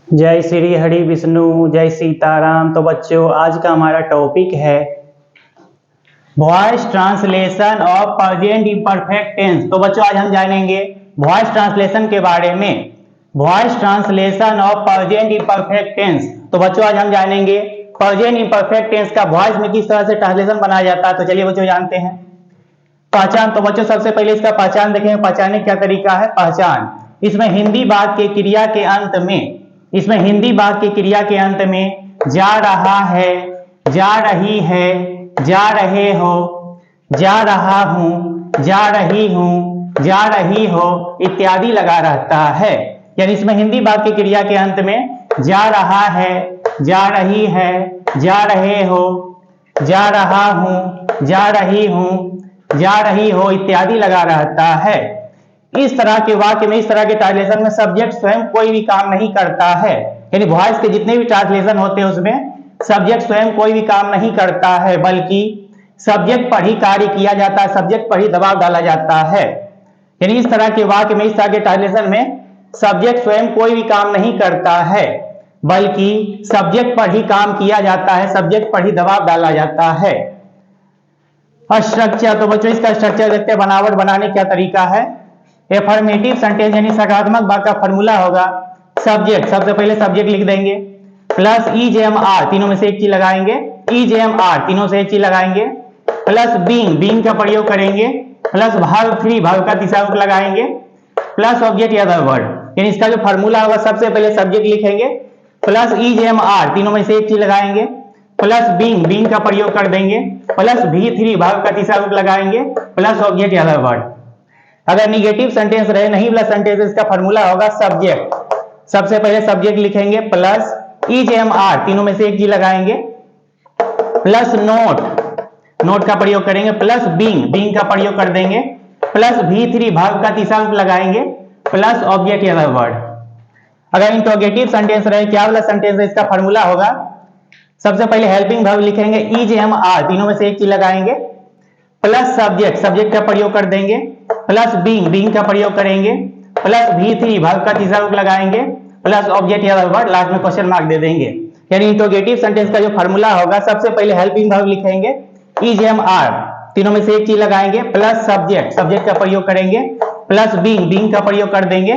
जय श्री हरि विष्णु, जय सीताराम। तो बच्चों, आज का हमारा टॉपिक है voice translation of present imperfect tense. तो बच्चों, आज हम जानेंगे वॉइस ट्रांसलेशन के बारे में। Voice translation of present imperfect tense. तो बच्चों, आज हम जानेंगे प्रेजेंट इम्परफेक्ट टेंस का वॉइस में किस तरह से ट्रांसलेशन बनाया जाता है। तो चलिए बच्चों जानते हैं। पहचान। तो बच्चों, सबसे पहले इसका पहचान देखेंगे। पहचानने क्या तरीका है। पहचान, इसमें हिंदी वाक्य के क्रिया के अंत में, इसमें हिंदी वाक्य के क्रिया के अंत में जा रहा है, जा रही है, जा रहे हो, जा रहा हूं, जा रही हूं, जा रही हो इत्यादि लगा रहता है। यानी इसमें हिंदी वाक्य की क्रिया के अंत में जा रहा है, जा रही है, जा रहे हो, जा रहा हूं, जा रही हूं, जा रही हो इत्यादि लगा रहता है। इस तरह के वाक्य में, इस तरह के ट्रांसलेशन में सब्जेक्ट स्वयं कोई भी काम नहीं करता है। यानी वॉइस के जितने भी ट्रांसलेशन होते हैं उसमें सब्जेक्ट स्वयं कोई भी काम नहीं करता है, बल्कि सब्जेक्ट पर ही कार्य किया जाता है, सब्जेक्ट पर ही दबाव डाला जाता है। यानी इस तरह के वाक्य में, इस तरह के ट्रांसलेशन में सब्जेक्ट स्वयं कोई भी काम नहीं करता है, बल्कि सब्जेक्ट पर ही काम किया जाता है, सब्जेक्ट पर ही दबाव डाला जाता है। स्ट्रक्चर। तो बच्चों, इसका स्ट्रक्चर देखते हैं। बनावट बनाने क्या तरीका है। एफर्मेटिव सेंटेंस यानी सकारात्मक वाक्य का फॉर्मूला होगा सब्जेक्ट। सबसे पहले सब्जेक्ट लिख देंगे प्लस EJMR, तीनों में से एक चीज लगाएंगे। EJMR, तीनों से एक चीज लगाएंगे। प्लस बीइंग, बीइंग का प्रयोग करेंगे। प्लस वर्ब 3, वर्ब का तीसरा रूप लगाएंगे। प्लस ऑब्जेक्ट या अदर वर्ड। यानी इसका जो फॉर्मूला होगा, सबसे पहले सब्जेक्ट लिखेंगे प्लस EJMR, तीनों में से एक चीज लगाएंगे। प्लस बीइंग, बीइंग का प्रयोग कर देंगे। प्लस V3, वर्ब का तीसरा रूप लगाएंगे। प्लस ऑब्जेक्ट या अदर वर्ड। अगर निगेटिव सेंटेंस रहे, नहीं वाला सेंटेंस, इसका फॉर्मूला होगा सब्जेक्ट। सबसे पहले सब्जेक्ट लिखेंगे प्लस EJMR, तीनों में से एक चीज लगाएंगे। प्लस नोट, नोट का प्रयोग करेंगे। प्लस बीइंग, बीइंग का प्रयोग कर देंगे। प्लस V3, वर्ब का तीसरा रूप लगाएंगे। प्लस ऑब्जेक्ट या अदर वर्ड। अगर इंट्रोगेटिव सेंटेंस रहे, क्या वाला सेंटेंस है, इसका फॉर्मूला होगा सबसे पहले हेल्पिंग वर्ब लिखेंगे EJMR, तीनों में से एक चीज लगाएंगे। प्लस सब्जेक्ट, सब्जेक्ट का प्रयोग कर देंगे। प्लस बीइंग, बीइंग का प्रयोग करेंगे। प्लस V3, वर्ब का तीसरा रूप लगाएंगे। प्लस ऑब्जेक्ट या वर्ड, लास्ट में क्वेश्चन मार्क दे देंगे। यानी इंट्रोगेटिव सेंटेंस का जो फॉर्मूला होगा, सबसे पहले हेल्पिंग वर्ब लिखेंगे EJMR, तीनों में से एक चीज लगाएंगे। प्लस सब्जेक्ट, सब्जेक्ट का प्रयोग करेंगे। प्लस बीइंग, बीइंग का प्रयोग कर देंगे।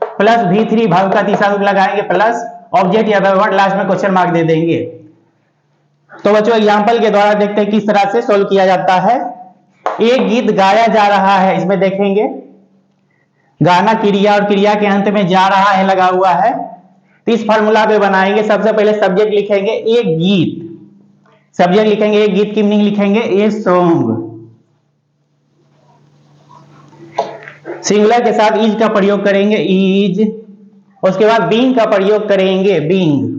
प्लस V3, वर्ब का तीसरा रूप लगाएंगे। प्लस ऑब्जेक्ट या वर्ड, लास्ट में क्वेश्चन मार्क दे देंगे। तो बच्चों, एग्जाम्पल के द्वारा देखते हैं किस तरह से सोल्व किया जाता है। एक गीत गाया जा रहा है, इसमें देखेंगे गाना क्रिया और क्रिया के अंत में जा रहा है लगा हुआ है। तो इस फॉर्मूला पे बनाएंगे। सबसे पहले सब्जेक्ट लिखेंगे एक गीत, सब्जेक्ट लिखेंगे एक गीत की मीनिंग लिखेंगे ए सॉन्ग। सिंगुलर के साथ इज का प्रयोग करेंगे इज। उसके बाद बीइंग का प्रयोग करेंगे बीइंग।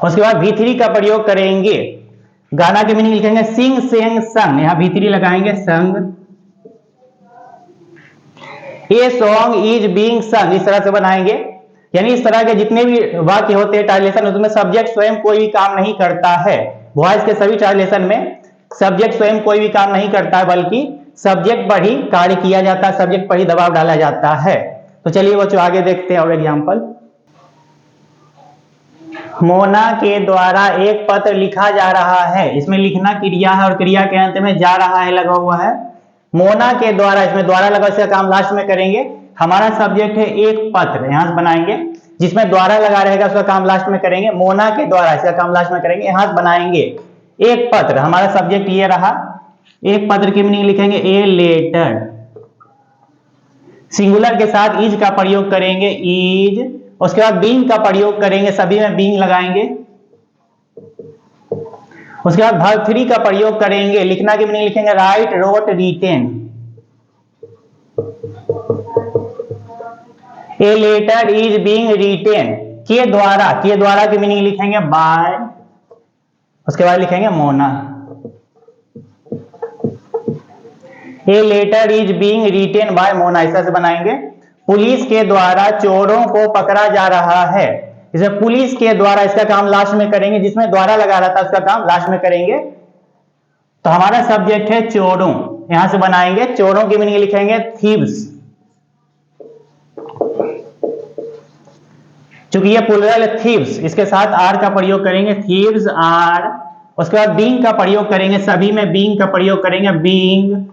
उसके बाद V3 का प्रयोग करेंगे। गाना के मीनिंग लिखेंगे सिंग, सेंग, संग, यहां V3 लगाएंगे संग। ए सॉन्ग इज बीइंग संग, इस तरह से बनाएंगे। यानी इस तरह के जितने भी वाक्य होते हैं ट्रांसलेशन, उसमें सब्जेक्ट स्वयं कोई भी काम नहीं करता है। वॉइस के सभी ट्रांसलेशन में सब्जेक्ट स्वयं कोई भी काम नहीं करता है, बल्कि सब्जेक्ट पर ही कार्य किया जाता है, सब्जेक्ट पर ही दबाव डाला जाता है। तो चलिए बच्चों आगे देखते हैं और एग्जाम्पल। मोना के द्वारा एक पत्र लिखा जा रहा है, इसमें लिखना क्रिया है और क्रिया के अंत में जा रहा है लगा हुआ है। मोना के द्वारा, इसमें द्वारा लगा, इसका काम लास्ट में करेंगे। हमारा सब्जेक्ट है एक पत्र, यहां से बनाएंगे। जिसमें द्वारा लगा रहेगा उसका काम लास्ट में करेंगे। मोना के द्वारा, इसका काम लास्ट में करेंगे। यहां से बनाएंगे एक पत्र, हमारा सब्जेक्ट ये रहा। एक पत्र की मीनिंग लिखेंगे ए लेटर। सिंगुलर के साथ इज का प्रयोग करेंगे इज। उसके बाद बीइंग का प्रयोग करेंगे, सभी में बीइंग लगाएंगे। उसके बाद वर्ब 3 का प्रयोग करेंगे। लिखना की मीनिंग लिखेंगे write, wrote, written. A letter is being written के द्वारा, के द्वारा की मीनिंग लिखेंगे बाय। उसके बाद लिखेंगे Mona. A letter is being written by Mona, इस तरह से बनाएंगे। पुलिस के द्वारा चोरों को पकड़ा जा रहा है, इसे पुलिस के द्वारा, इसका काम लास्ट में करेंगे। जिसमें द्वारा लगा रहा था उसका काम लास्ट में करेंगे। तो हमारा सब्जेक्ट है चोरों, यहां से बनाएंगे। चोरों की मीनिंग लिखेंगे थीव्स। चूंकि ये प्लूरल थीव्स, इसके साथ आर का प्रयोग करेंगे, थीव्स आर। उसके बाद बीइंग का प्रयोग करेंगे, सभी में बीइंग का प्रयोग करेंगे, बीइंग।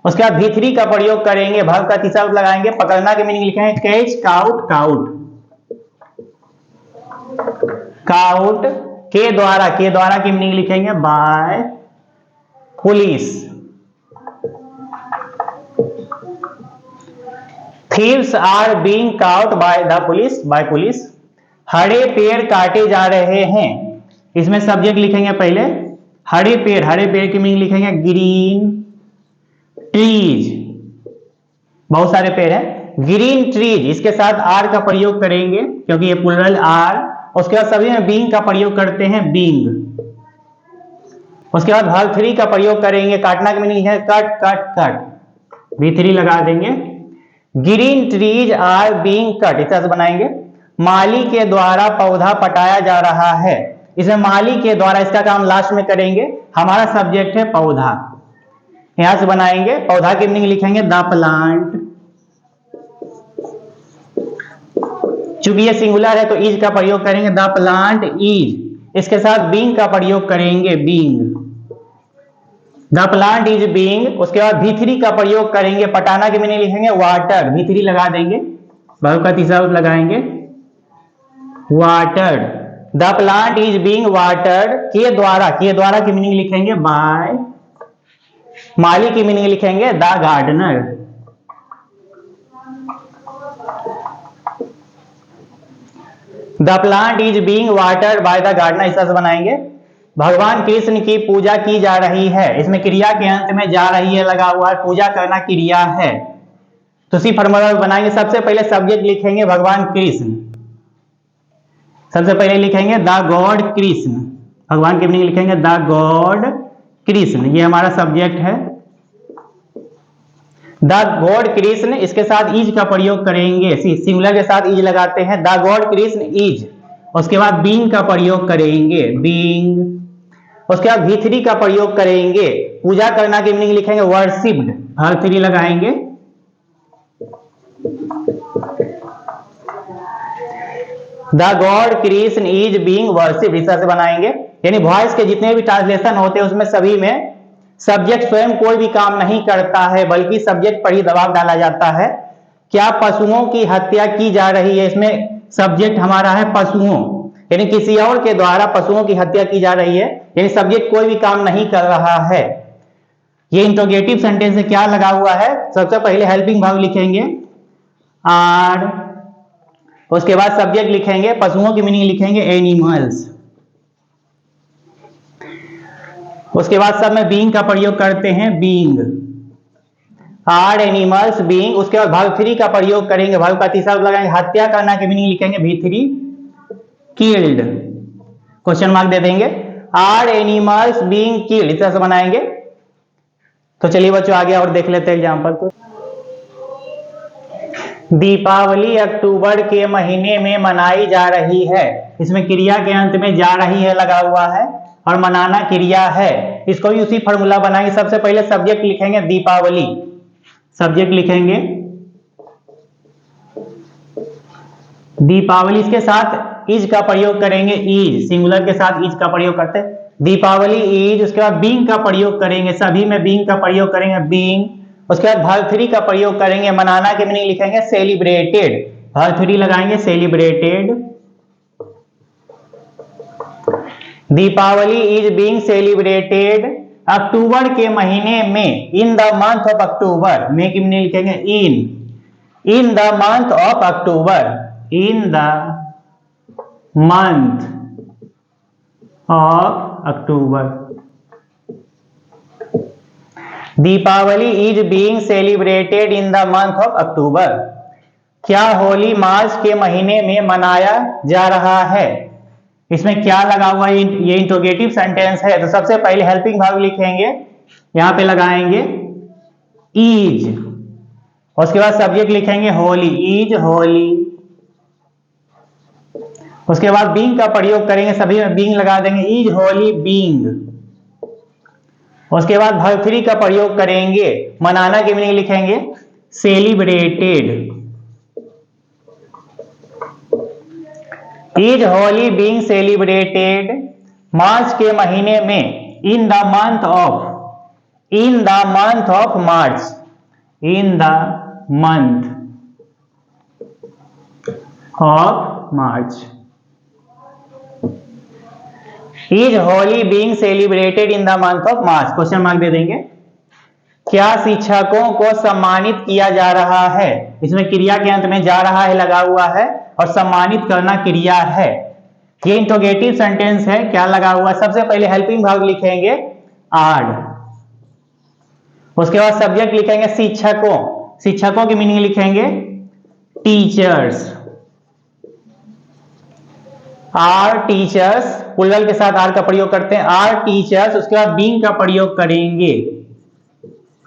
उसके बाद भी3 का प्रयोग करेंगे, वर्ब का तीसरा रूप लगाएंगे, पकड़ना के मीनिंग लिखेंगे कैच, काउट, काउट, काउट। के द्वारा की मीनिंग लिखेंगे by police. Thieves are being caught by the police, by police. हरे पेड़ काटे जा रहे हैं, इसमें सब्जेक्ट लिखेंगे पहले हरे पेड़ की मीनिंग लिखेंगे ग्रीन ट्रीज, बहुत सारे पेड़ है, ग्रीन ट्रीज। इसके साथ आर का प्रयोग करेंगे क्योंकि ये प्लूरल आर। उसके बाद सभी में बीइंग का प्रयोग करते हैं, बीइंग। उसके बाद वर्ब 3 का प्रयोग करेंगे, काटना की मीनिंग है कट, कट, कट, भी3 लगा देंगे। Green trees are being cut, इस तरह से बनाएंगे। माली के द्वारा पौधा पटाया जा रहा है, इसमें माली के द्वारा, इसका काम लास्ट में करेंगे। हमारा सब्जेक्ट है पौधा, यहां से बनाएंगे। पौधा की मीनिंग लिखेंगे द प्लांट। चूंकि ये सिंगुलर है तो इज का प्रयोग करेंगे, द प्लांट इज। इसके साथ बीइंग का प्रयोग करेंगे, being, the plant is being. उसके बाद भी3 का प्रयोग करेंगे, पटाना की मीनिंग लिखेंगे वाटर, भी3 लगा देंगे, वर्ब का तीसरा रूप लगाएंगे water. The plant is being watered. के द्वारा की मीनिंग लिखेंगे बाय। माली की मीनिंग लिखेंगे the gardener. The plant is being watered by the gardener, इस तरह से बनाएंगे। भगवान कृष्ण की पूजा की जा रही है, इसमें क्रिया के अंत में जा रही है लगा हुआ है, पूजा करना क्रिया है, तो इसी फॉर्मूला बनाएंगे। सबसे पहले सब्जेक्ट लिखेंगे भगवान कृष्ण, सबसे पहले लिखेंगे द गॉड कृष्ण, भगवान की मीनिंग लिखेंगे द गॉड कृष्ण, ये हमारा सब्जेक्ट है द गॉड कृष्ण। इसके साथ इज का प्रयोग करेंगे, सिंगुलर के साथ इज लगाते हैं, द गॉड कृष्ण इज। उसके बाद बीइंग का प्रयोग करेंगे, बीइंग। उसके बाद भी3 का प्रयोग करेंगे, पूजा करना की मीनिंग लिखेंगे वर्शिप्ड, वर्ब 3 लगाएंगे। The God Krishna is being worshipped, इस तरह से बनाएंगे। यानी वॉइस के जितने भी ट्रांसलेशन होते हैं उसमें सभी में सब्जेक्ट स्वयं कोई भी काम नहीं करता है, बल्कि सब्जेक्ट पर ही दबाव डाला जाता है। क्या पशुओं की हत्या की जा रही है, इसमें सब्जेक्ट हमारा है पशुओं, यानी किसी और के द्वारा पशुओं की हत्या की जा रही है, यानी सब्जेक्ट कोई भी काम नहीं कर रहा है। ये इंट्रोगेटिव सेंटेंस में क्या लगा हुआ है, सबसे पहले हेल्पिंग वर्ब लिखेंगे आर। उसके बाद सब्जेक्ट लिखेंगे, पशुओं की मीनिंग लिखेंगे एनिमल्स। उसके बाद सब में बीइंग का प्रयोग करते हैं, बीइंग, आर एनिमल्स बीइंग। उसके बाद वर्ब 3 का प्रयोग करेंगे, वर्ब का तीसरा रूप लगाएंगे, हत्या करना की मीनिंग लिखेंगे भी3 किल्ड, क्वेश्चन मार्क दे देंगे, आर एनिमल्स बीइंग किल्ड, इस तरह से बनाएंगे। तो चलिए बच्चों आगे और देख लेते हैं एग्जाम्पल को। दीपावली अक्टूबर के महीने में मनाई जा रही है, इसमें क्रिया के अंत में जा रही है लगा हुआ है और मनाना क्रिया है, इसको भी उसी फॉर्मूला बनाएंगे। सबसे पहले सब्जेक्ट लिखेंगे दीपावली, सब्जेक्ट लिखेंगे दीपावली। इसके साथ इज का प्रयोग करेंगे, इज, सिंगुलर के साथ इज का प्रयोग करते हैं, दीपावली इज। उसके बाद बीइंग का प्रयोग करेंगे, सभी में बीइंग का प्रयोग करेंगे, बीइंग। उसके बाद वर्ब 3 का प्रयोग करेंगे, मनाना की मीनिंग लिखेंगे सेलिब्रेटेड, वर्ब 3 लगाएंगे celebrated. Deepawali is being celebrated October के महीने में, in the month of October, में की मीनिंग लिखेंगे in the month of October, in the month of October. Deepawali is being celebrated in the month of October. क्या होली मार्च के महीने में मनाया जा रहा है, इसमें क्या लगा हुआ है, ये इंट्रोगेटिव सेंटेंस है, तो सबसे पहले हेल्पिंग वर्ब लिखेंगे, यहां पे लगाएंगे इज। उसके बाद सब्जेक्ट लिखेंगे होली, इज होली। उसके बाद बीइंग का प्रयोग करेंगे, सभी में बीइंग लगा देंगे, इज होली बीइंग। उसके बाद वर्ब 3 का प्रयोग करेंगे, मनाना की मीनिंग लिखेंगे celebrated. Is Holi being celebrated, March के महीने में, in the month of March, in the month of March. Is Holi being celebrated in the month of March, question mark दे देंगे। क्या शिक्षकों को सम्मानित किया जा रहा है, इसमें क्रिया के अंत में जा रहा है लगा हुआ है और सम्मानित करना क्रिया है। ये इंट्रोगेटिव सेंटेंस है, क्या लगा हुआ है? सबसे पहले हेल्पिंग वर्ब लिखेंगे आर, उसके बाद सब्जेक्ट लिखेंगे शिक्षकों, शिक्षकों की मीनिंग लिखेंगे टीचर्स, आर टीचर्स, प्लूरल के साथ आर का प्रयोग करते हैं, आर टीचर्स। उसके बाद बीइंग का प्रयोग करेंगे,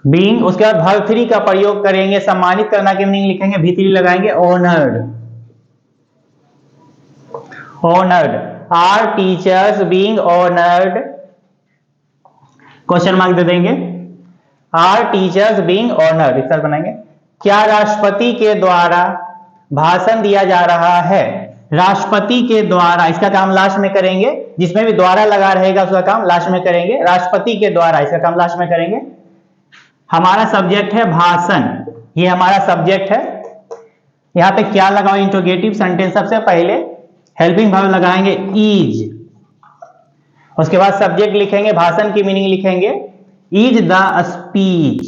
बीइंग, उसके बाद वर्ब 3 का प्रयोग करेंगे, सम्मानित करना की मीनिंग लिखेंगे V3 लगाएंगे honoured, honoured, are teachers being honoured, question mark दे देंगे, आर टीचर्स बीइंग ऑनर्ड, इस तरह बनाएंगे। क्या राष्ट्रपति के द्वारा भाषण दिया जा रहा है, राष्ट्रपति के द्वारा, इसका काम लास्ट में करेंगे, जिसमें भी द्वारा लगा रहेगा उसका काम लास्ट में करेंगे, राष्ट्रपति के द्वारा, इसका काम लास्ट में करेंगे। हमारा सब्जेक्ट है भाषण, ये हमारा सब्जेक्ट है। यहां पे क्या लगाओ? इंट्रोगेटिव सेंटेंस, सबसे पहले हेल्पिंग वर्ब लगाएंगे इज, उसके बाद सब्जेक्ट लिखेंगे, भाषण की मीनिंग लिखेंगे is the speech,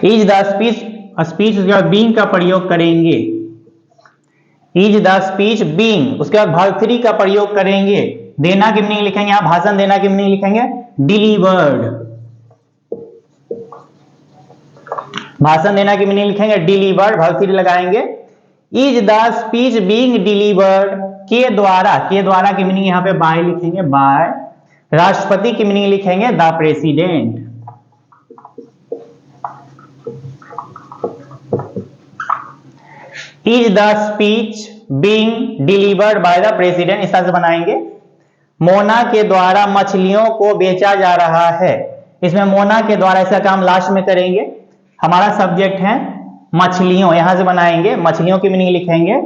is the speech, speech, उसके बाद बीइंग का प्रयोग करेंगे, इज द स्पीच बीइंग, उसके बाद वर्ब 3 का प्रयोग करेंगे, देना की मीनिंग लिखेंगे, यहां भाषण देना की मीनिंग लिखेंगे डिलीवर्ड, भाषण देना की मीनिंग लिखेंगे डिलीवर्ड, वर्ब 3 लगाएंगे। Is the speech being delivered, के द्वारा, के द्वारा की मीनिंग यहां पे बाय लिखेंगे, बाय, राष्ट्रपति की मीनिंग लिखेंगे the president, is the speech being delivered by the president, इस तरह से बनाएंगे। मोना के द्वारा मछलियों को बेचा जा रहा है, इसमें मोना के द्वारा, इसका काम लास्ट में करेंगे। हमारा सब्जेक्ट है मछलियों, यहां से बनाएंगे, मछलियों की मीनिंग लिखेंगे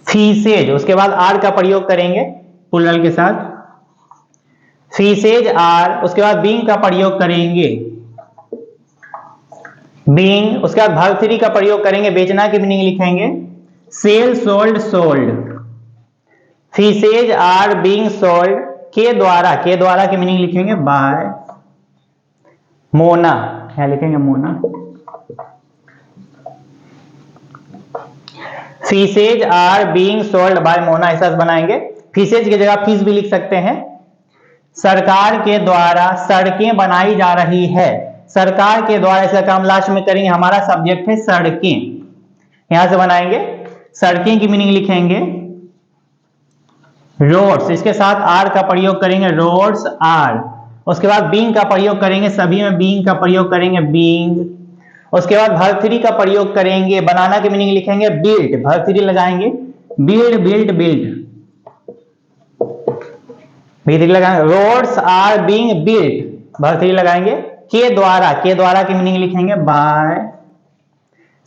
फिशेज, उसके बाद आर का प्रयोग करेंगे प्लूरल के साथ, फिशेज आर, उसके बाद बीइंग का प्रयोग करेंगे बीइंग, उसके बाद वर्ब 3 का प्रयोग करेंगे, बेचना की मीनिंग लिखेंगे sell, sold, sold, fishes are being sold, के द्वारा, के द्वारा की मीनिंग लिखेंगे बाय मोना, क्या लिखेंगे Mona, fishes are being sold by Mona, ऐसा बनाएंगे। फिशेज की जगह फिश भी लिख सकते हैं। सरकार के द्वारा सड़कें बनाई जा रही है, सरकार के द्वारा, इसका काम लास्ट में करेंगे, हमारा सब्जेक्ट है सड़कें, यहां से बनाएंगे, सड़कें की मीनिंग लिखेंगे रोड्स, इसके साथ आर का प्रयोग करेंगे रोड्स आर, उसके बाद बीइंग का प्रयोग करेंगे, सभी में बीइंग का प्रयोग करेंगे बीइंग, उसके बाद वर्ब 3 का प्रयोग करेंगे, बनाना की मीनिंग लिखेंगे बिल्ड, वर्ब 3 लगाएंगे बिल्ड, बिल्ड, बिल्ड, लगाएंगे roads are being build, verb 3 लगाएंगे। के द्वारा, के द्वारा की मीनिंग लिखेंगे बाय,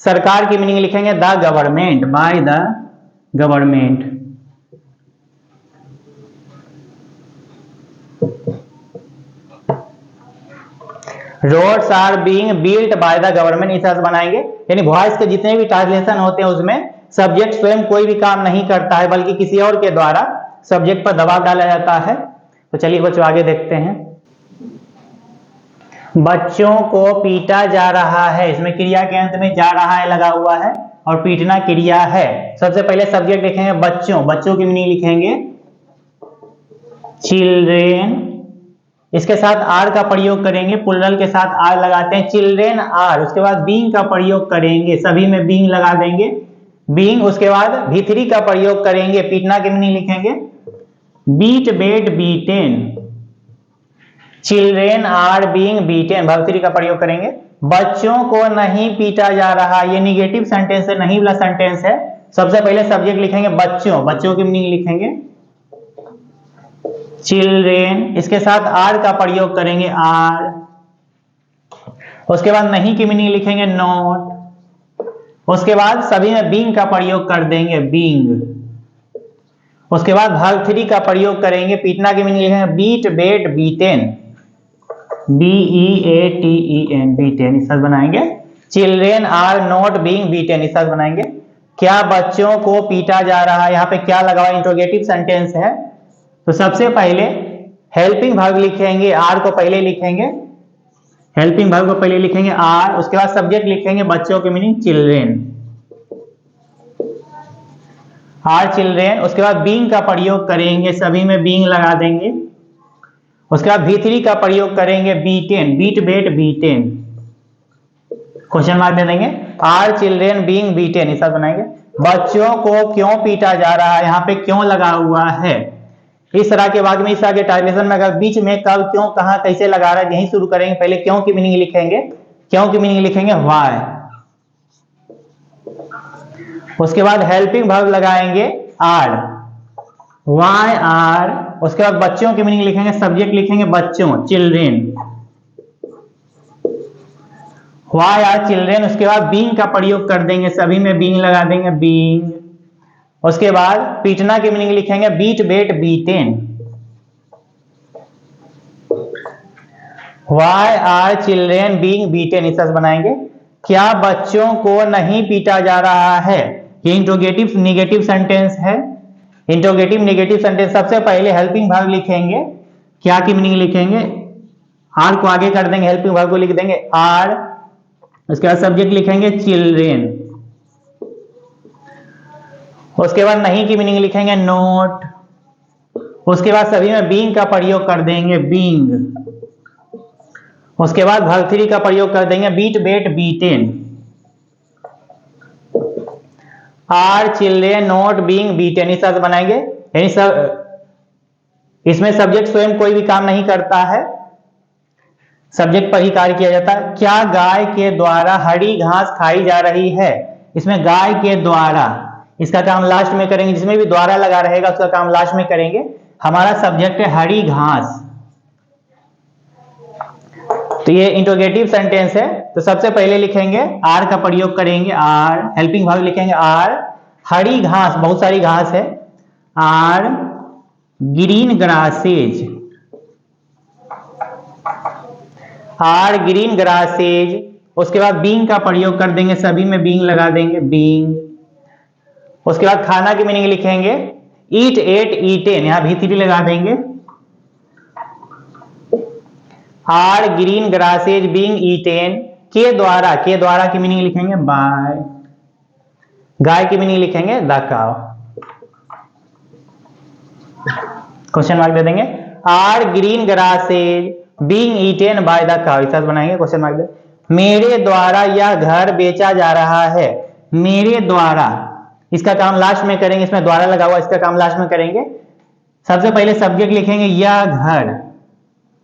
सरकार की मीनिंग लिखेंगे the government, by the government, roads are being built by the government, इस तरह से बनाएंगे। यानी वॉइस के जितने भी ट्रांसलेशन होते हैं उसमें सब्जेक्ट स्वयं कोई भी काम नहीं करता है, बल्कि किसी और के द्वारा सब्जेक्ट पर दबाव डाला जाता है। तो चलिए बच्चों आगे देखते हैं। बच्चों को पीटा जा रहा है, इसमें क्रिया के अंत में जा रहा है लगा हुआ है और पीटना क्रिया है। सबसे पहले सब्जेक्ट लिखेंगे बच्चों, बच्चों की मीनिंग लिखेंगे चिल्ड्रेन, इसके साथ आर का प्रयोग करेंगे, प्लूरल के साथ आर लगाते हैं चिल्ड्रेन आर, उसके बाद बीइंग का प्रयोग करेंगे, सभी में बीइंग लगा देंगे बीइंग, उसके बाद V3 का प्रयोग करेंगे, पीटना की मीनिंग लिखेंगे beat, bat, beaten, children are being beaten, verb 3 का प्रयोग करेंगे। बच्चों को नहीं पीटा जा रहा, ये निगेटिव सेंटेंस है, नहीं वाला सेंटेंस है। सबसे पहले सब्जेक्ट लिखेंगे बच्चों, बच्चों की मीनिंग लिखेंगे चिल्ड्रेन, इसके साथ आर का प्रयोग करेंगे आर, उसके बाद नहीं की मीनिंग लिखेंगे नॉट। उसके बाद सभी में बीइंग का प्रयोग कर देंगे बीइंग। उसके बाद वर्ब 3 का प्रयोग करेंगे, पीटना की मीनिंग लिखेंगे बीट बेट बीटेन, BEATEN बीटेन, इस बनाएंगे। Children are not being beaten, इस बनाएंगे। क्या बच्चों को पीटा जा रहा है, यहाँ पे क्या लगा हुआ, इंट्रोगेटिव सेंटेंस है। तो सबसे पहले हेल्पिंग वर्ब लिखेंगे, आर को पहले लिखेंगे, हेल्पिंग वर्ब को पहले लिखेंगे आर। उसके बाद सब्जेक्ट लिखेंगे बच्चों की मीनिंग चिल्ड्रेन, आर चिल्ड्रेन। उसके बाद बीइंग का प्रयोग करेंगे, सभी में बीइंग लगा देंगे। उसके बाद V3 का प्रयोग करेंगे बीटेन, बीट बेट बीटेन, क्वेश्चन मार्क दे देंगे। आर चिल्ड्रेन बीइंग बीटेन, इस बनाएंगे। बच्चों को क्यों पीटा जा रहा है, यहाँ पे क्यों लगा हुआ है। इस तरह के वाक्य में, इस तरह के ट्रांसलेशन में अगर बीच में कब क्यों कहां कैसे लगा रहा है, यही शुरू करेंगे। पहले क्यों की मीनिंग लिखेंगे, क्यों की मीनिंग लिखेंगे व्हाई। उसके बाद हेल्पिंग वर्ब लगाएंगे आर, व्हाई आर। उसके बाद बच्चों की मीनिंग लिखेंगे, सब्जेक्ट लिखेंगे बच्चों चिल्ड्रेन, व्हाई आर चिल्ड्रेन। उसके बाद बीइंग का प्रयोग कर देंगे, सभी में बीइंग लगा देंगे बीइंग। उसके बाद पीटना की मीनिंग लिखेंगे beat bat beaten, why are children being beaten, इस बनाएंगे। क्या बच्चों को नहीं पीटा जा रहा है, ये इंट्रोगेटिव नेगेटिव सेंटेंस है। इंट्रोगेटिव नेगेटिव सेंटेंस, सबसे पहले हेल्पिंग वर्ब लिखेंगे, क्या की मीनिंग लिखेंगे, आर को आगे कर देंगे, हेल्पिंग वर्ब को लिख देंगे आर। उसके बाद सब्जेक्ट लिखेंगे चिल्ड्रेन। उसके बाद नहीं की मीनिंग लिखेंगे नोट। उसके बाद सभी में बीइंग का प्रयोग कर देंगे बीइंग। उसके बाद वर्ब 3 का प्रयोग कर देंगे beat bat beaten, are children not being beaten, इस तरह बनाएंगे। यानी सब इसमें सब्जेक्ट स्वयं कोई भी काम नहीं करता है, सब्जेक्ट पर ही कार्य किया जाता है। क्या गाय के द्वारा हरी घास खाई जा रही है, इसमें गाय के द्वारा, इसका काम लास्ट में करेंगे, जिसमें भी द्वारा लगा रहेगा उसका काम लास्ट में करेंगे। हमारा सब्जेक्ट है हरी घास, तो ये इंट्रोगेटिव सेंटेंस है। तो सबसे पहले लिखेंगे आर का प्रयोग करेंगे, आर हेल्पिंग वर्ब लिखेंगे आर। हरी घास, बहुत सारी घास है, are green grasses, are green grasses. उसके बाद बीइंग का प्रयोग कर देंगे, सभी में बीइंग लगा देंगे बीइंग। उसके बाद खाना की मीनिंग लिखेंगे ईट एट ईटेन, यहां V3 लगा देंगे, are green grasses being eaten. के द्वारा, के द्वारा की मीनिंग लिखेंगे बाय। गाय की मीनिंग लिखेंगे द काउ, क्वेश्चन मार्क दे देंगे। Are green grasses being eaten by the cow, इस बनाएंगे, क्वेश्चन मार्क दे। मेरे द्वारा यह घर बेचा जा रहा है, मेरे द्वारा, इसका काम लास्ट में करेंगे, इसमें द्वारा लगा हुआ, इसका काम लास्ट में करेंगे। सबसे पहले सब्जेक्ट लिखेंगे यह घर,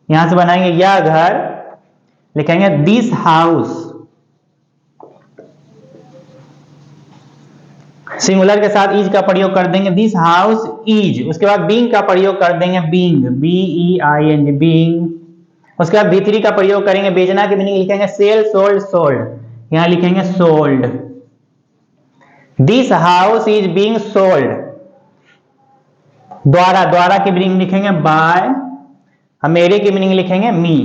यहां से बनाएंगे यह घर, लिखेंगे दिस हाउस, सिंगुलर के साथ इज का प्रयोग कर देंगे, दिस हाउस इज। उसके बाद बीइंग का प्रयोग कर देंगे बीइंग, BEING बीइंग। उसके बाद V3 का प्रयोग करेंगे, बेचना की मीनिंग लिखेंगे सेल सोल्ड सोल्ड, यहां लिखेंगे sold. This house is being sold, द्वारा, द्वारा की मीनिंग लिखेंगे बाय, मेरे की मीनिंग लिखेंगे me.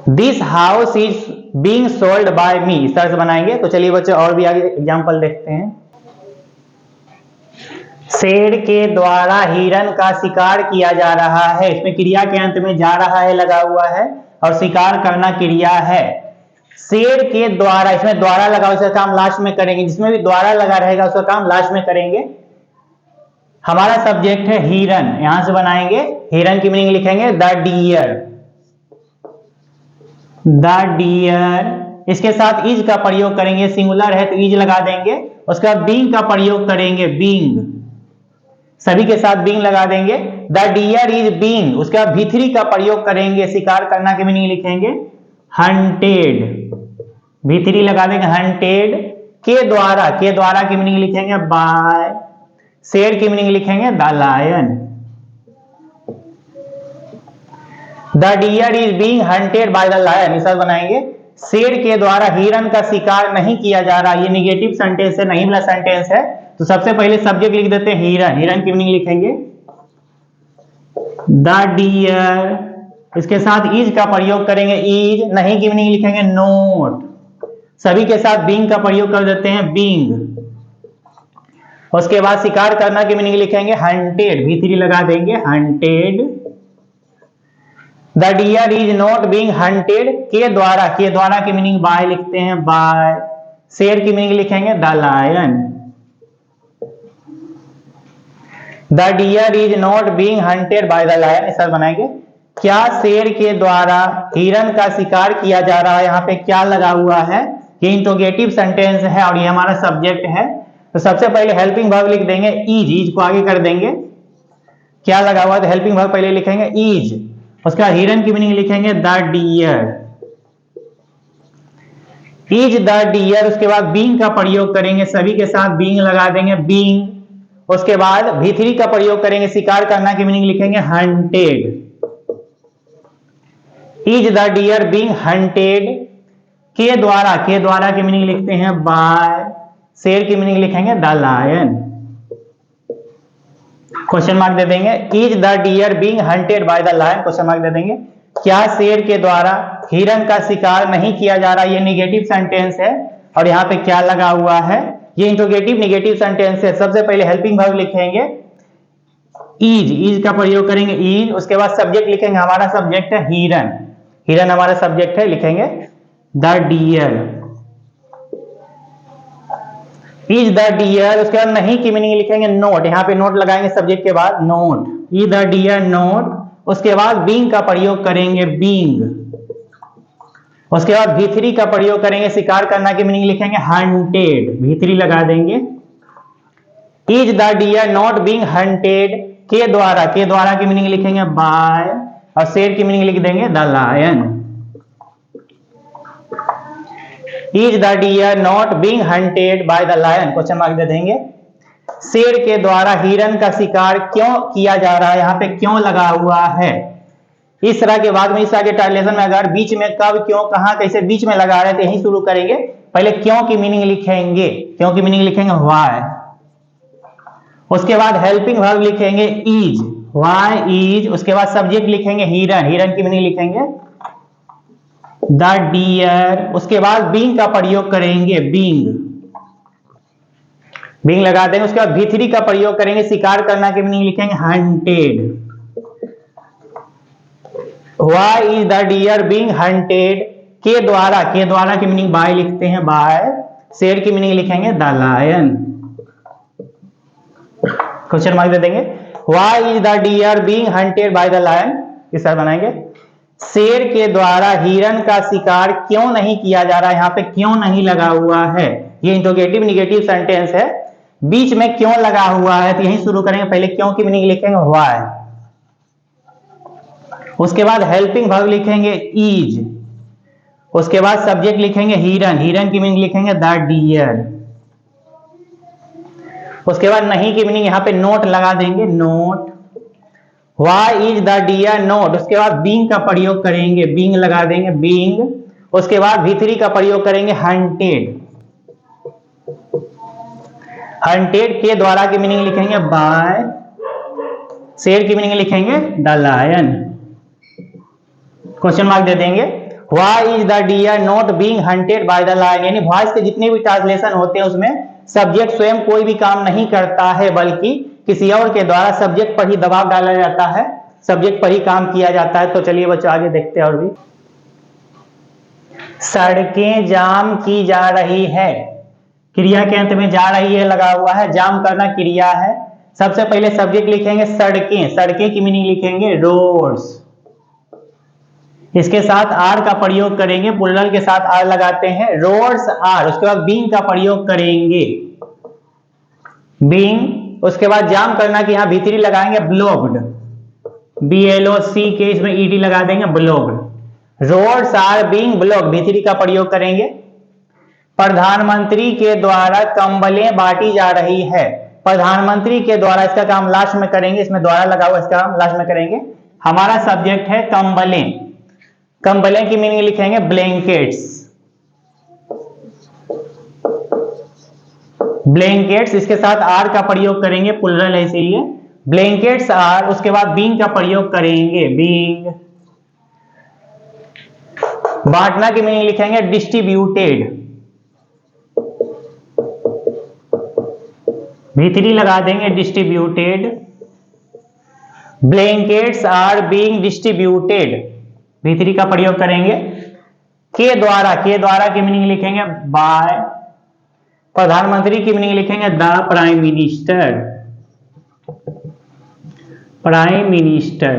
This house is being sold by me, इस तरह से बनाएंगे। तो चलिए बच्चों और भी आगे एग्जांपल देखते हैं। शेर के द्वारा हिरन का शिकार किया जा रहा है, इसमें क्रिया के अंत में जा रहा है लगा हुआ है, और शिकार करना क्रिया है। शेर के द्वारा, इसमें द्वारा लगा, उसका काम लास्ट में करेंगे, जिसमें भी द्वारा लगा रहेगा उसका काम लास्ट में करेंगे। हमारा सब्जेक्ट है हिरन, यहां से बनाएंगे, हिरन की मीनिंग लिखेंगे द डियर, द डियर। इसके साथ इज का प्रयोग करेंगे, सिंगुलर है तो इज लगा देंगे। उसके बाद बीइंग का प्रयोग करेंगे बीइंग, सभी के साथ बीइंग लगा देंगे, द डियर इज बीइंग। उसके बाद V3 का प्रयोग करेंगे, शिकार करना की मीनिंग लिखेंगे हंटेड, V3 लगा देंगे हंटेड। के द्वारा, के द्वारा की मीनिंग लिखेंगे बाय। शेर की मीनिंग लिखेंगे the lion. The deer is being hunted by the lion, इस बनाएंगे शेर के द्वारा हिरन का शिकार नहीं किया जा रहा। ये निगेटिव सेंटेंस है, नहीं वाला सेंटेंस है, तो सबसे पहले सब्जेक्ट लिख देते हैं हिरन, हिरन की मीनिंग लिखेंगे द डियर, इसके साथ इज का प्रयोग करेंगे इज, नहीं की मीनिंग लिखेंगे नोट, सभी के साथ बीइंग का प्रयोग कर देते हैं बीइंग, उसके बाद शिकार करना की मीनिंग लिखेंगे हंटेड, भी3 लगा देंगे hunted. The deer is not being hunted के द्वारा की मीनिंग बाय लिखते हैं बाय, शेर की मीनिंग लिखेंगे the lion. The deer is not being hunted by the lion, ऐसा बनाएंगे क्या शेर के द्वारा हिरन का शिकार किया जा रहा है, यहाँ पे क्या लगा हुआ है, ये इंटरोगेटिव सेंटेंस है और ये हमारा सब्जेक्ट है। तो सबसे पहले हेल्पिंग वर्ब लिख देंगे इज को आगे कर देंगे, क्या लगा हुआ है तो हेल्पिंग वर्ब पहले लिखेंगे इज, उसके बाद हिरन की मीनिंग लिखेंगे the deer, is the deer, उसके बाद बीइंग का प्रयोग करेंगे, सभी के साथ बीइंग लगा देंगे बीइंग, उसके बाद भी3 का प्रयोग करेंगे, शिकार करना की मीनिंग लिखेंगे hunted. Is the deer being hunted के द्वारा की मीनिंग लिखते हैं बाय, शेर की मीनिंग लिखेंगे द लायन। क्वेश्चन मार्क दे देंगे is the deer being hunted by the lion, question mark दे देंगे क्या शेर के द्वारा हिरन का शिकार नहीं किया जा रहा, ये निगेटिव सेंटेंस है और यहाँ पे क्या लगा हुआ है, ये इंटरोगेटिव निगेटिव सेंटेंस है। सबसे पहले हेल्पिंग वर्ब लिखेंगे इज का प्रयोग करेंगे इज, उसके बाद सब्जेक्ट लिखेंगे, हमारा सब्जेक्ट है हिरन, हिरन हमारा सब्जेक्ट है, लिखेंगे the deer, is the deer, उसके बाद नहीं की मीनिंग लिखेंगे नोट, यहाँ पे नोट लगाएंगे सब्जेक्ट के बाद not, is the deer not, उसके बाद बीइंग का प्रयोग करेंगे बीइंग, उसके बाद भी3 का प्रयोग करेंगे, शिकार करना की मीनिंग लिखेंगे हंटेड, भी3 लगा देंगे। Is the deer not being hunted के द्वारा की मीनिंग लिखेंगे बाय और शेर की मीनिंग लिख देंगे the lion. Is the deer not being hunted by the lion, question mark दे देंगे शेर के द्वारा हिरन का शिकार क्यों किया जा रहा है, यहाँ पे क्यों लगा हुआ है। इस तरह के बाद में इस आगे ट्रांसलेशन में अगर बीच में कब क्यों कहां कैसे बीच में लगा रहे हैं तो यही शुरू करेंगे, पहले क्यों की मीनिंग लिखेंगे, क्यों की मीनिंग लिखेंगे व्हाई, उसके बाद हेल्पिंग वर्ब लिखेंगे इज, व्हाई इज, उसके बाद सब्जेक्ट लिखेंगे हिरन, हिरन की मीनिंग लिखेंगे द डियर, उसके बाद बीइंग का प्रयोग करेंगे बीइंग, बीइंग लगा देंगे, उसके बाद भी3 का प्रयोग करेंगे, शिकार करना की मीनिंग लिखेंगे hunted. Why is the deer being hunted के द्वारा की मीनिंग बाय लिखते हैं बाय, शेर की मीनिंग लिखेंगे द लायन। क्वेश्चन मार्क दे देंगे why is the deer being hunted by the lion, इस तरह बनाएंगे शेर के द्वारा हिरन का शिकार क्यों नहीं किया जा रहा है, यहाँ पे क्यों नहीं लगा हुआ है, ये इंटरोगेटिव निगेटिव सेंटेंस है, बीच में क्यों लगा हुआ है तो यही शुरू करेंगे, पहले क्यों की मीनिंग लिखेंगे व्हाई, उसके बाद हेल्पिंग वर्ब लिखेंगे इज, उसके बाद सब्जेक्ट लिखेंगे हिरन, हिरन की मीनिंग लिखेंगे द डियर, उसके बाद नहीं की मीनिंग यहाँ पे नोट लगा देंगे not, why is the deer not, उसके बाद बीइंग का प्रयोग करेंगे, बीइंग लगा देंगे बीइंग, उसके बाद भी3 का प्रयोग करेंगे हंटेड, हंटेड के द्वारा की मीनिंग लिखेंगे बाय, शेर की मीनिंग लिखेंगे द लायन। क्वेश्चन मार्क दे देंगे why is the deer not being hunted by the lion, यानी वॉइस के जितने भी ट्रांसलेशन होते हैं उसमें सब्जेक्ट स्वयं कोई भी काम नहीं करता है, बल्कि किसी और के द्वारा सब्जेक्ट पर ही दबाव डाला जाता है, सब्जेक्ट पर ही काम किया जाता है। तो चलिए बच्चों आगे देखते हैं और भी। सड़कें जाम की जा रही है, क्रिया के अंत में जा रही है लगा हुआ है, जाम करना क्रिया है। सबसे पहले सब्जेक्ट लिखेंगे सड़कें, सड़कें की मीनिंग लिखेंगे रोड्स, इसके साथ आर का प्रयोग करेंगे, प्लुरल के साथ आर लगाते हैं रोड्स आर, उसके बाद बीइंग का प्रयोग करेंगे बीइंग, उसके बाद जाम करना कि यहाँ भी3 लगाएंगे ब्लॉक्ड, BLOC के इसमें ED लगा देंगे blocked, roads are being blocked, भी3 का प्रयोग करेंगे। प्रधानमंत्री के द्वारा कंबलें बांटी जा रही है, प्रधानमंत्री के द्वारा, इसका काम लास्ट में करेंगे, इसमें द्वारा लगा हुआ इसका काम लास्ट में करेंगे। हमारा सब्जेक्ट है कंबलें। कंबलें की मीनिंग लिखेंगे ब्लैंकेट्स। ब्लैंकेट्स, इसके साथ आर का प्रयोग करेंगे, प्लुरल है इसीलिए ब्लैंकेट्स आर। उसके बाद बींग का प्रयोग करेंगे, बींग। बांटना की मीनिंग लिखेंगे डिस्ट्रीब्यूटेड। भीतरी लगा देंगे distributed. Blankets are being distributed, भीतरी का प्रयोग करेंगे। के द्वारा, के द्वारा की मीनिंग लिखेंगे बाय। प्रधानमंत्री की मीनिंग लिखेंगे the prime minister. Prime minister.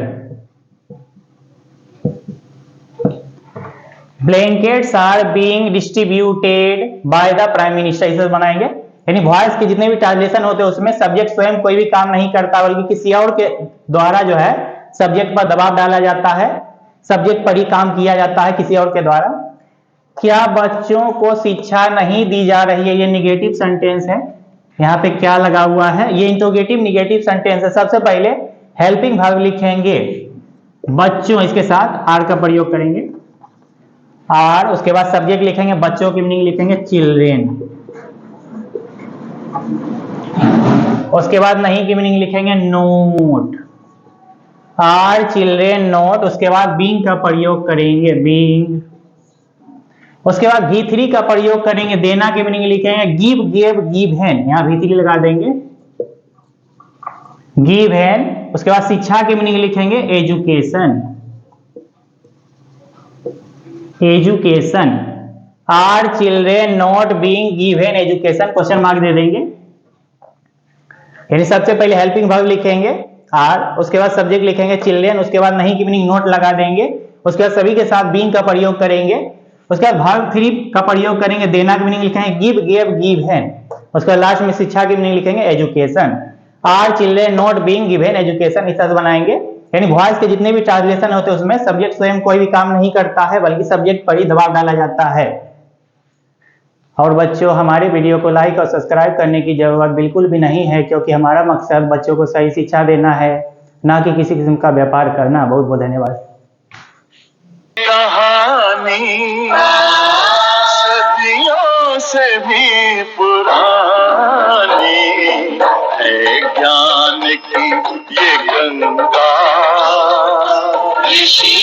Blankets are being distributed by the prime minister, इसे बनाएंगे। यानी वॉइस के जितने भी ट्रांसलेशन होते हैं उसमें सब्जेक्ट स्वयं कोई भी काम नहीं करता, बल्कि किसी और के द्वारा जो है सब्जेक्ट पर दबाव डाला जाता है, सब्जेक्ट पर ही काम किया जाता है किसी और के द्वारा। क्या बच्चों को शिक्षा नहीं दी जा रही है, ये निगेटिव सेंटेंस है। यहाँ पे क्या लगा हुआ है, ये इंट्रोगेटिव निगेटिव सेंटेंस है। सबसे पहले हेल्पिंग वर्ब लिखेंगे बच्चों, इसके साथ आर का प्रयोग करेंगे, आर। उसके बाद सब्जेक्ट लिखेंगे बच्चों की मीनिंग लिखेंगे चिल्ड्रेन। उसके बाद नहीं की मीनिंग लिखेंगे नोट, आर चिल्ड्रेन नोट। उसके बाद बीइंग का प्रयोग करेंगे, बीइंग। उसके बाद V3 का प्रयोग करेंगे, देना की मीनिंग लिखेंगे गिव, गिव, गिवन। यहां V3 लगा देंगे, गिवन। उसके बाद शिक्षा की मीनिंग लिखेंगे education, education. Are children not being given education, question mark दे देंगे। यानी सबसे पहले हेल्पिंग वर्ब लिखेंगे आर, उसके बाद सब्जेक्ट लिखेंगे चिल्ड्रेन, उसके बाद नहीं की मीनिंग नोट लगा देंगे, उसके बाद सभी के साथ बीइंग का प्रयोग करेंगे, उसके बाद वर्ब 3 का प्रयोग करेंगे, देना की मीनिंग लिखेंगे गिव, गिव, गिवन। उसके बाद लास्ट में शिक्षा की मीनिंग लिखेंगे education. Are children not being given education, इस तरह बनाएंगे। यानी वॉइस के जितने भी ट्रांसलेशन होते हैं उसमें सब्जेक्ट स्वयं कोई भी काम नहीं करता है, बल्कि सब्जेक्ट पर ही दबाव डाला जाता है। और बच्चों, हमारे वीडियो को लाइक और सब्सक्राइब करने की जरूरत बिल्कुल भी नहीं है, क्योंकि हमारा मकसद बच्चों को सही शिक्षा देना है, ना कि किसी किस्म का व्यापार करना। बहुत बहुत धन्यवाद। कहानी सदियों से भी पुरानी है, ज्ञान की ये गंगा ऋषि